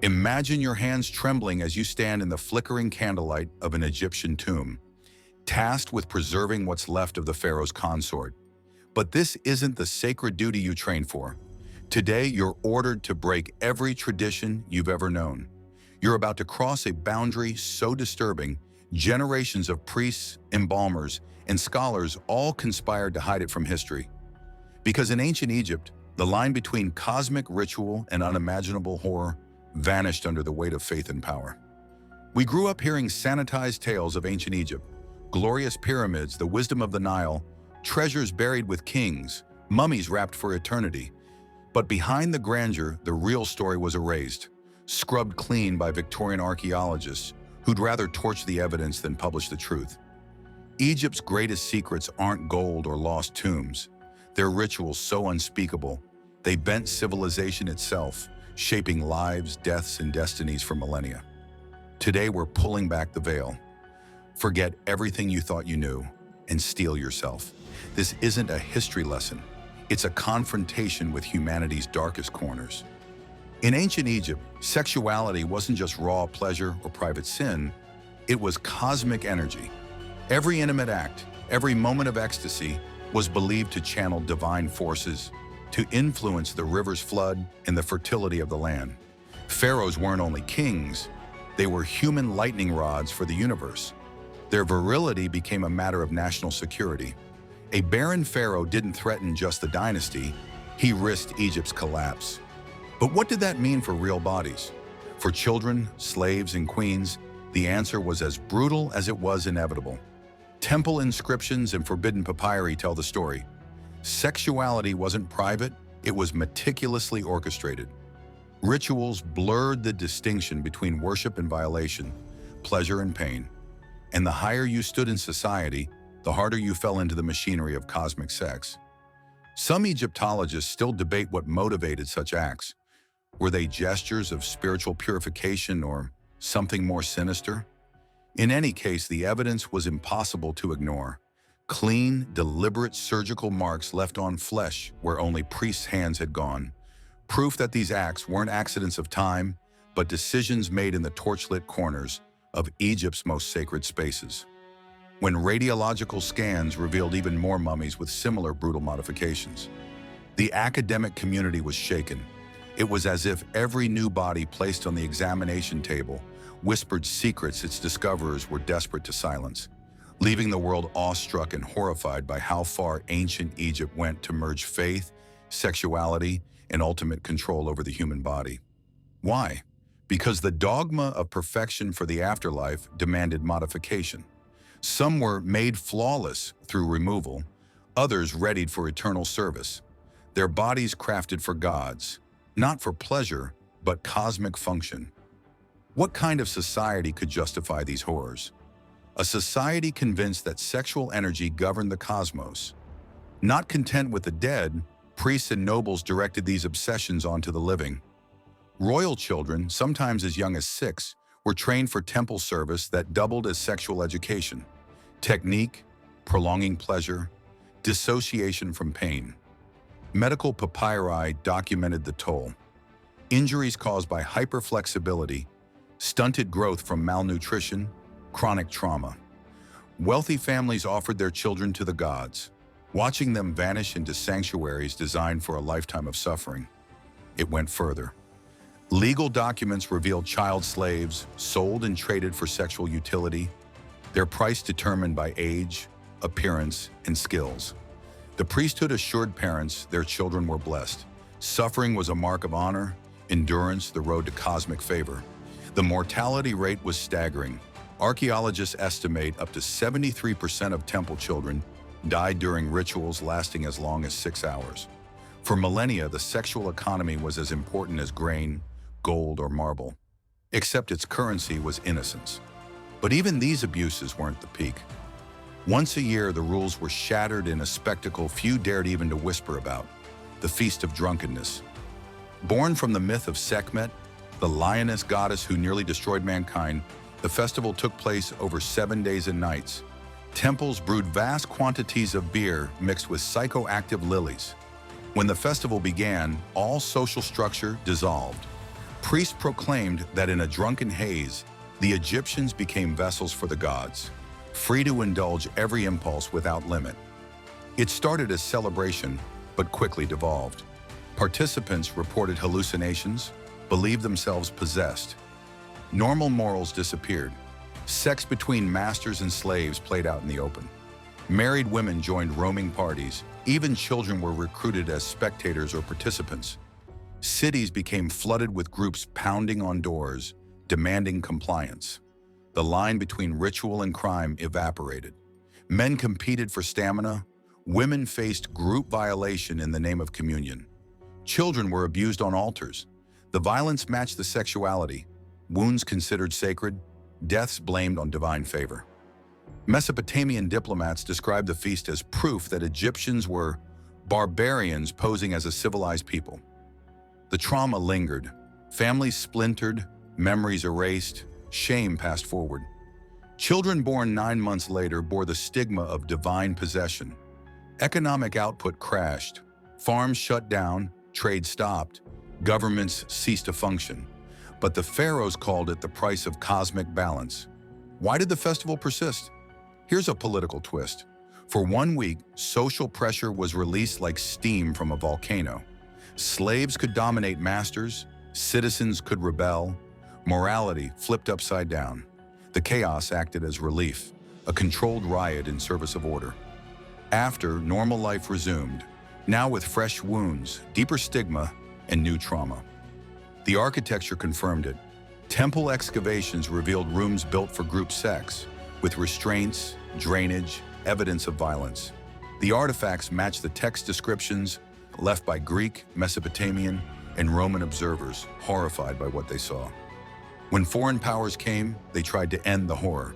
Imagine your hands trembling as you stand in the flickering candlelight of an Egyptian tomb, tasked with preserving what's left of the pharaoh's consort. But this isn't the sacred duty you trained for. Today, you're ordered to break every tradition you've ever known. You're about to cross a boundary so disturbing, generations of priests, embalmers, and scholars all conspired to hide it from history. Because in ancient Egypt, the line between cosmic ritual and unimaginable horror vanished under the weight of faith and power. We grew up hearing sanitized tales of ancient Egypt, glorious pyramids, the wisdom of the Nile, treasures buried with kings, mummies wrapped for eternity. But behind the grandeur, the real story was erased, scrubbed clean by Victorian archaeologists who'd rather torch the evidence than publish the truth. Egypt's greatest secrets aren't gold or lost tombs. They're rituals so unspeakable, they bent civilization itself, shaping lives, deaths, and destinies for millennia. Today, we're pulling back the veil. Forget everything you thought you knew and steel yourself. This isn't a history lesson. It's a confrontation with humanity's darkest corners. In ancient Egypt, sexuality wasn't just raw pleasure or private sin, it was cosmic energy. Every intimate act, every moment of ecstasy was believed to channel divine forces, to influence the river's flood and the fertility of the land. Pharaohs weren't only kings, they were human lightning rods for the universe. Their virility became a matter of national security. A barren pharaoh didn't threaten just the dynasty, he risked Egypt's collapse. But what did that mean for real bodies? For children, slaves, and queens, the answer was as brutal as it was inevitable. Temple inscriptions and forbidden papyri tell the story. Sexuality wasn't private, it was meticulously orchestrated. Rituals blurred the distinction between worship and violation, pleasure and pain. And the higher you stood in society, the harder you fell into the machinery of cosmic sex. Some Egyptologists still debate what motivated such acts. Were they gestures of spiritual purification or something more sinister? In any case, the evidence was impossible to ignore. Clean, deliberate surgical marks left on flesh where only priests' hands had gone. Proof that these acts weren't accidents of time, but decisions made in the torchlit corners of Egypt's most sacred spaces. When radiological scans revealed even more mummies with similar brutal modifications, the academic community was shaken. It was as if every new body placed on the examination table whispered secrets its discoverers were desperate to silence, leaving the world awestruck and horrified by how far ancient Egypt went to merge faith, sexuality, and ultimate control over the human body. Why? Because the dogma of perfection for the afterlife demanded modification. Some were made flawless through removal, others readied for eternal service. Their bodies crafted for gods, not for pleasure, but cosmic function. What kind of society could justify these horrors? A society convinced that sexual energy governed the cosmos. Not content with the dead, priests and nobles directed these obsessions onto the living. Royal children, sometimes as young as 6, were trained for temple service that doubled as sexual education. Technique, prolonging pleasure, dissociation from pain. Medical papyri documented the toll. Injuries caused by hyperflexibility, stunted growth from malnutrition, chronic trauma. Wealthy families offered their children to the gods, watching them vanish into sanctuaries designed for a lifetime of suffering. It went further. Legal documents revealed child slaves, sold and traded for sexual utility, their price determined by age, appearance, and skills. The priesthood assured parents their children were blessed. Suffering was a mark of honor, endurance the road to cosmic favor. The mortality rate was staggering. Archaeologists estimate up to 73% of temple children died during rituals lasting as long as 6 hours. For millennia, the sexual economy was as important as grain, gold, or marble, except its currency was innocence. But even these abuses weren't the peak. Once a year, the rules were shattered in a spectacle few dared even to whisper about, the Feast of Drunkenness. Born from the myth of Sekhmet, the lioness goddess who nearly destroyed mankind, the festival took place over 7 days and nights. Temples brewed vast quantities of beer mixed with psychoactive lilies. When the festival began, all social structure dissolved. Priests proclaimed that in a drunken haze, the Egyptians became vessels for the gods, free to indulge every impulse without limit. It started as celebration, but quickly devolved. Participants reported hallucinations, believed themselves possessed. Normal morals disappeared. Sex between masters and slaves played out in the open. Married women joined roaming parties. Even children were recruited as spectators or participants. Cities became flooded with groups pounding on doors, demanding compliance. The line between ritual and crime evaporated. Men competed for stamina. Women faced group violation in the name of communion. Children were abused on altars. The violence matched the sexuality. Wounds considered sacred, deaths blamed on divine favor. Mesopotamian diplomats described the feast as proof that Egyptians were barbarians posing as a civilized people. The trauma lingered. Families splintered, memories erased, shame passed forward. Children born 9 months later bore the stigma of divine possession. Economic output crashed. Farms shut down, trade stopped, governments ceased to function. But the pharaohs called it the price of cosmic balance. Why did the festival persist? Here's a political twist. For 1 week, social pressure was released like steam from a volcano. Slaves could dominate masters, citizens could rebel, morality flipped upside down. The chaos acted as relief, a controlled riot in service of order. After, normal life resumed, now with fresh wounds, deeper stigma, and new trauma. The architecture confirmed it. Temple excavations revealed rooms built for group sex, with restraints, drainage, evidence of violence. The artifacts matched the text descriptions left by Greek, Mesopotamian, and Roman observers, horrified by what they saw. When foreign powers came, they tried to end the horror.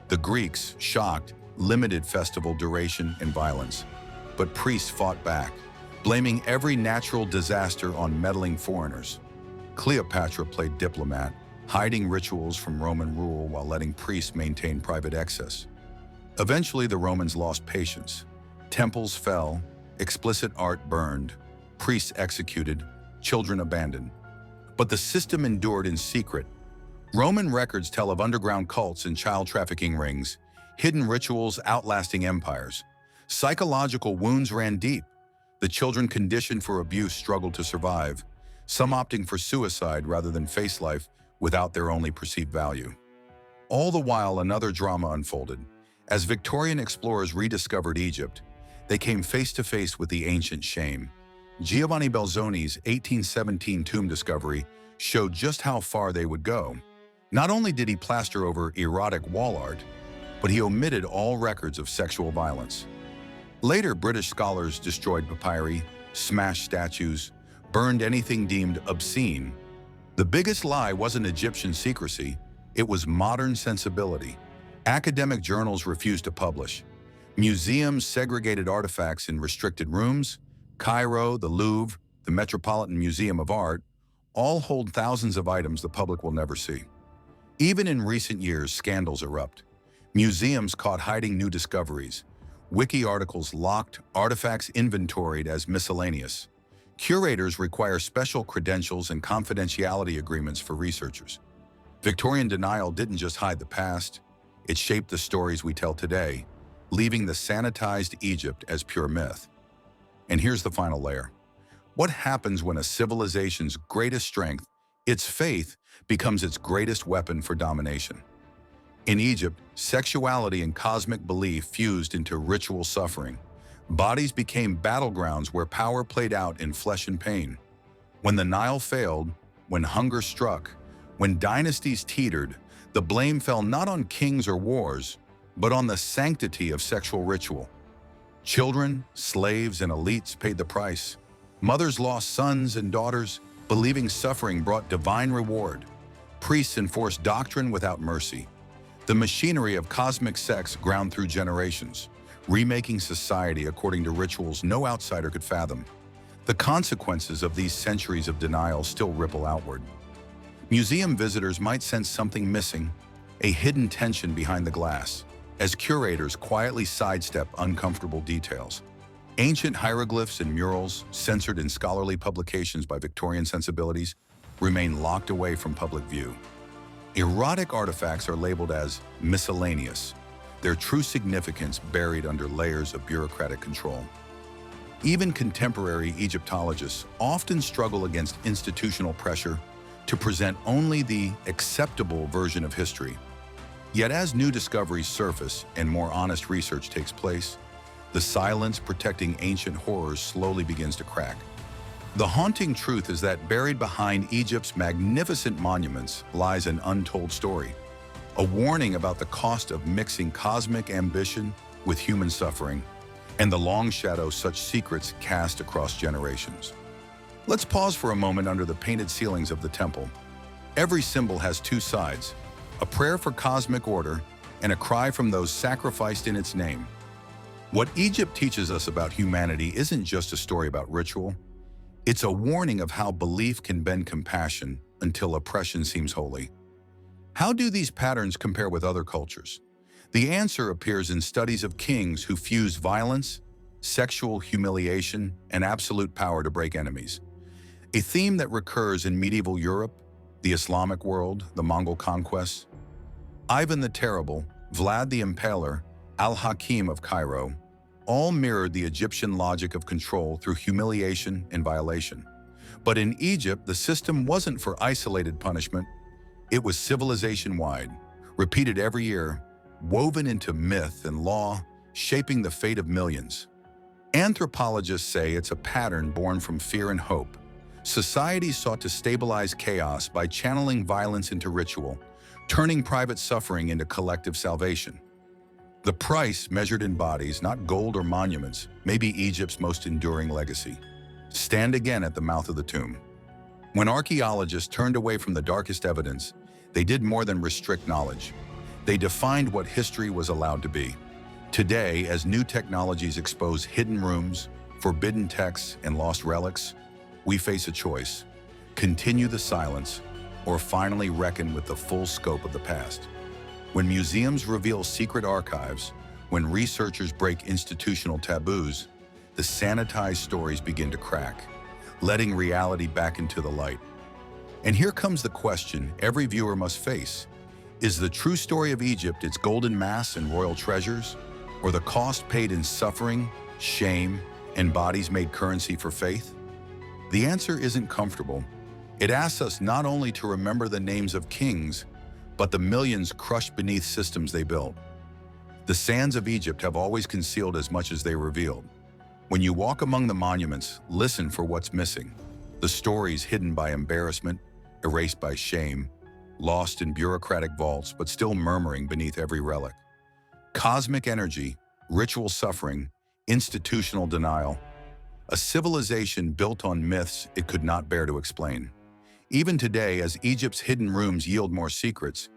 The Greeks, shocked, limited festival duration and violence. But priests fought back, blaming every natural disaster on meddling foreigners. Cleopatra played diplomat, hiding rituals from Roman rule while letting priests maintain private excess. Eventually, the Romans lost patience. Temples fell, explicit art burned, priests executed, children abandoned. But the system endured in secret. Roman records tell of underground cults and child trafficking rings, hidden rituals outlasting empires. Psychological wounds ran deep. The children conditioned for abuse struggled to survive, some opting for suicide rather than face life without their only perceived value. All the while, another drama unfolded. As Victorian explorers rediscovered Egypt, they came face to face with the ancient shame. Giovanni Belzoni's 1817 tomb discovery showed just how far they would go. Not only did he plaster over erotic wall art, but he omitted all records of sexual violence. Later, British scholars destroyed papyri, smashed statues, burned anything deemed obscene. The biggest lie wasn't Egyptian secrecy, it was modern sensibility. Academic journals refused to publish. Museums segregated artifacts in restricted rooms. Cairo, the Louvre, the Metropolitan Museum of Art, all hold thousands of items the public will never see. Even in recent years, scandals erupt. Museums caught hiding new discoveries. Wiki articles locked, artifacts inventoried as miscellaneous. Curators require special credentials and confidentiality agreements for researchers. Victorian denial didn't just hide the past, it shaped the stories we tell today, leaving the sanitized Egypt as pure myth. And here's the final layer. What happens when a civilization's greatest strength, its faith, becomes its greatest weapon for domination? In Egypt, sexuality and cosmic belief fused into ritual suffering. Bodies became battlegrounds where power played out in flesh and pain. When the Nile failed, when hunger struck, when dynasties teetered, the blame fell not on kings or wars, but on the sanctity of sexual ritual. Children, slaves, and elites paid the price. Mothers lost sons and daughters, believing suffering brought divine reward. Priests enforced doctrine without mercy. The machinery of cosmic sex ground through generations, remaking society according to rituals no outsider could fathom. The consequences of these centuries of denial still ripple outward. Museum visitors might sense something missing, a hidden tension behind the glass, as curators quietly sidestep uncomfortable details. Ancient hieroglyphs and murals, censored in scholarly publications by Victorian sensibilities, remain locked away from public view. Erotic artifacts are labeled as miscellaneous, their true significance buried under layers of bureaucratic control. Even contemporary Egyptologists often struggle against institutional pressure to present only the acceptable version of history. Yet as new discoveries surface and more honest research takes place, the silence protecting ancient horrors slowly begins to crack. The haunting truth is that buried behind Egypt's magnificent monuments lies an untold story, a warning about the cost of mixing cosmic ambition with human suffering, and the long shadow such secrets cast across generations. Let's pause for a moment under the painted ceilings of the temple. Every symbol has two sides, a prayer for cosmic order and a cry from those sacrificed in its name. What Egypt teaches us about humanity isn't just a story about ritual. It's a warning of how belief can bend compassion until oppression seems holy. How do these patterns compare with other cultures? The answer appears in studies of kings who fused violence, sexual humiliation, and absolute power to break enemies. A theme that recurs in medieval Europe, the Islamic world, the Mongol conquests. Ivan the Terrible, Vlad the Impaler, Al-Hakim of Cairo, all mirrored the Egyptian logic of control through humiliation and violation. But in Egypt, the system wasn't for isolated punishment. It was civilization-wide, repeated every year, woven into myth and law, shaping the fate of millions. Anthropologists say it's a pattern born from fear and hope. Society sought to stabilize chaos by channeling violence into ritual, turning private suffering into collective salvation. The price, measured in bodies, not gold or monuments, may be Egypt's most enduring legacy. Stand again at the mouth of the tomb. When archaeologists turned away from the darkest evidence, they did more than restrict knowledge. They defined what history was allowed to be. Today, as new technologies expose hidden rooms, forbidden texts, and lost relics, we face a choice: continue the silence, or finally reckon with the full scope of the past. When museums reveal secret archives, when researchers break institutional taboos, the sanitized stories begin to crack, letting reality back into the light. And here comes the question every viewer must face. Is the true story of Egypt its golden mass and royal treasures, or the cost paid in suffering, shame, and bodies made currency for faith? The answer isn't comfortable. It asks us not only to remember the names of kings, but the millions crushed beneath systems they built. The sands of Egypt have always concealed as much as they revealed. When you walk among the monuments, listen for what's missing. The stories hidden by embarrassment, erased by shame, lost in bureaucratic vaults but still murmuring beneath every relic. Cosmic energy, ritual suffering, institutional denial. A civilization built on myths it could not bear to explain. Even today, as Egypt's hidden rooms yield more secrets,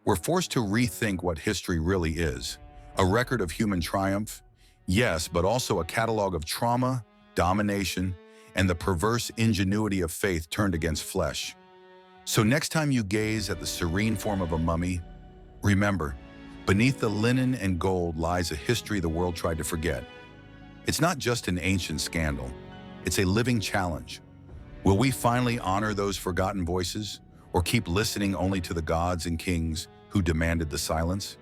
we're forced to rethink what history really is. A record of human triumph, yes, but also a catalog of trauma, domination, and the perverse ingenuity of faith turned against flesh. So next time you gaze at the serene form of a mummy, remember, beneath the linen and gold lies a history the world tried to forget. It's not just an ancient scandal, it's a living challenge. Will we finally honor those forgotten voices, or keep listening only to the gods and kings who demanded the silence?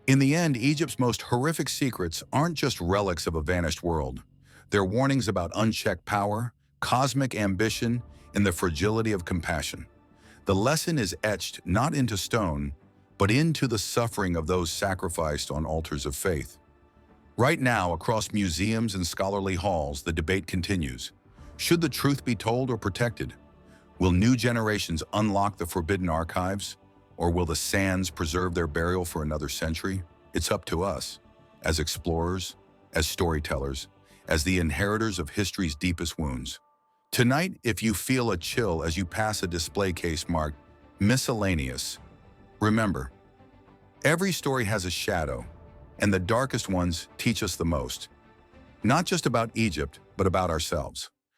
In the end, Egypt's most horrific secrets aren't just relics of a vanished world. They're warnings about unchecked power, cosmic ambition, and the fragility of compassion. The lesson is etched not into stone, but into the suffering of those sacrificed on altars of faith. Right now, across museums and scholarly halls, the debate continues. Should the truth be told or protected? Will new generations unlock the forbidden archives? Or will the sands preserve their burial for another century? It's up to us, as explorers, as storytellers, as the inheritors of history's deepest wounds. Tonight, if you feel a chill as you pass a display case marked miscellaneous, remember, every story has a shadow, and the darkest ones teach us the most. Not just about Egypt, but about ourselves.